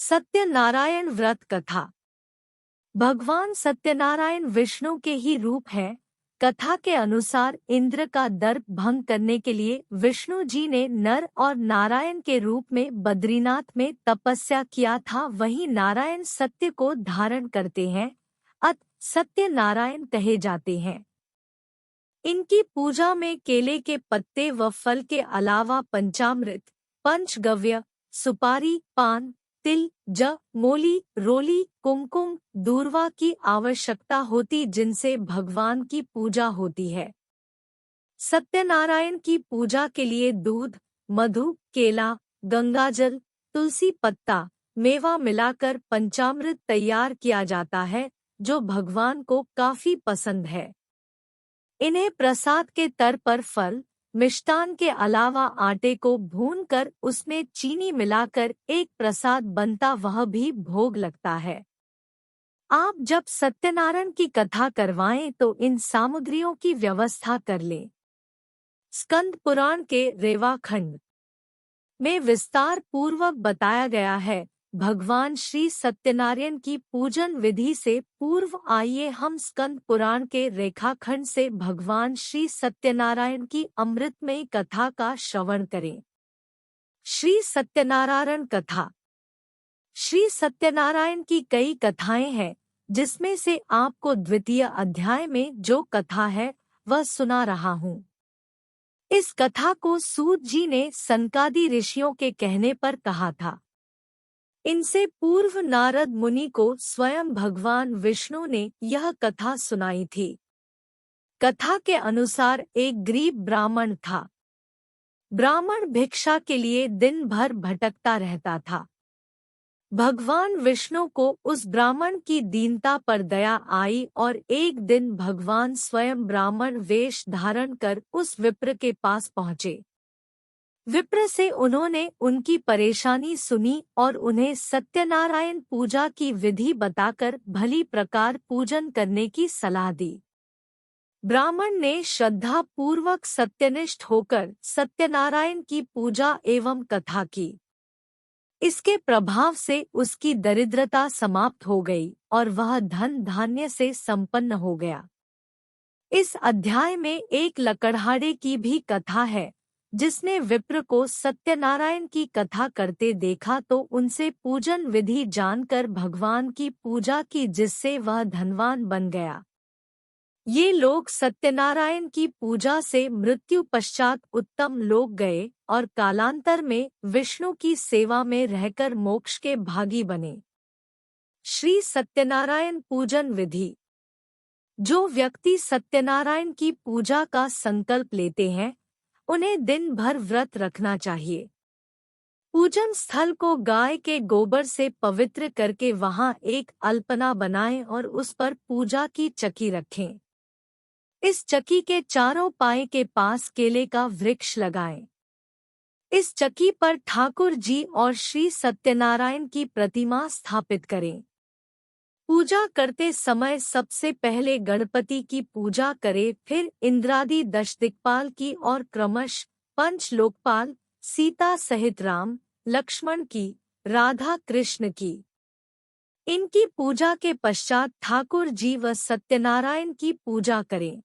सत्यनारायण व्रत कथा। भगवान सत्यनारायण विष्णु के ही रूप हैं। कथा के अनुसार इंद्र का दर्प भंग करने के लिए विष्णु जी ने नर और नारायण के रूप में बद्रीनाथ में तपस्या किया था। वहीं नारायण सत्य को धारण करते हैं, अत सत्यनारायण कहे जाते हैं। इनकी पूजा में केले के पत्ते व फल के अलावा पंचामृत, पंचगव्य, सुपारी, पान, तिल, ज, मोली, रोली, कुमकुम, दूर्वा की आवश्यकता होती, जिनसे भगवान की पूजा होती है। सत्यनारायण की पूजा के लिए दूध, मधु, केला, गंगाजल, तुलसी पत्ता, मेवा मिलाकर पंचामृत तैयार किया जाता है, जो भगवान को काफी पसंद है। इन्हें प्रसाद के तर पर फल, मिष्टान के अलावा आटे को भूनकर उसमें चीनी मिलाकर एक प्रसाद बनता, वह भी भोग लगता है। आप जब सत्यनारायण की कथा करवाएं तो इन सामग्रियों की व्यवस्था कर लें। स्कंद पुराण के रेवा खंड में विस्तार पूर्वक बताया गया है। भगवान श्री सत्यनारायण की पूजन विधि से पूर्व आइए हम स्कंद पुराण के रेखाखंड से भगवान श्री सत्यनारायण की अमृतमयी कथा का श्रवण करें। श्री सत्यनारायण कथा। श्री सत्यनारायण की कई कथाएं हैं, जिसमें से आपको द्वितीय अध्याय में जो कथा है वह सुना रहा हूँ। इस कथा को सूत जी ने सनकादि ऋषियों के कहने पर कहा था। इनसे पूर्व नारद मुनि को स्वयं भगवान विष्णु ने यह कथा सुनाई थी। कथा के अनुसार एक गरीब ब्राह्मण था। ब्राह्मण भिक्षा के लिए दिन भर भटकता रहता था। भगवान विष्णु को उस ब्राह्मण की दीनता पर दया आई और एक दिन भगवान स्वयं ब्राह्मण वेश धारण कर उस विप्र के पास पहुँचे। विप्र से उन्होंने उनकी परेशानी सुनी और उन्हें सत्यनारायण पूजा की विधि बताकर भली प्रकार पूजन करने की सलाह दी। ब्राह्मण ने श्रद्धा पूर्वक सत्यनिष्ठ होकर सत्यनारायण की पूजा एवं कथा की। इसके प्रभाव से उसकी दरिद्रता समाप्त हो गई और वह धन धान्य से संपन्न हो गया। इस अध्याय में एक लकड़हारे की भी कथा है, जिसने विप्र को सत्यनारायण की कथा करते देखा तो उनसे पूजन विधि जानकर भगवान की पूजा की, जिससे वह धनवान बन गया। ये लोग सत्यनारायण की पूजा से मृत्यु पश्चात उत्तम लोक गए और कालांतर में विष्णु की सेवा में रहकर मोक्ष के भागी बने। श्री सत्यनारायण पूजन विधि। जो व्यक्ति सत्यनारायण की पूजा का संकल्प लेते हैं, उन्हें दिन भर व्रत रखना चाहिए। पूजन स्थल को गाय के गोबर से पवित्र करके वहां एक अल्पना बनाएं और उस पर पूजा की चकी रखें। इस चकी के चारों पाए के पास केले का वृक्ष लगाएं। इस चकी पर ठाकुर जी और श्री सत्यनारायण की प्रतिमा स्थापित करें। पूजा करते समय सबसे पहले गणपति की पूजा करें, फिर इंद्रादि 10 दिक्पाल की और क्रमश पंच लोकपाल, सीता सहित राम, लक्ष्मण की, राधा कृष्ण की। इनकी पूजा के पश्चात ठाकुर जी व सत्यनारायण की पूजा करें।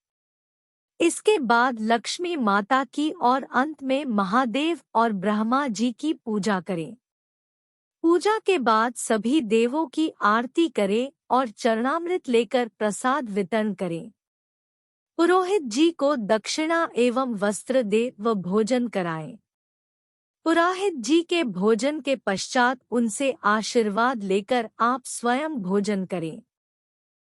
इसके बाद लक्ष्मी माता की और अंत में महादेव और ब्रह्मा जी की पूजा करें। पूजा के बाद सभी देवों की आरती करें और चरणामृत लेकर प्रसाद वितरण करें। पुरोहित जी को दक्षिणा एवं वस्त्र दे व भोजन कराएं। पुरोहित जी के भोजन के पश्चात उनसे आशीर्वाद लेकर आप स्वयं भोजन करें।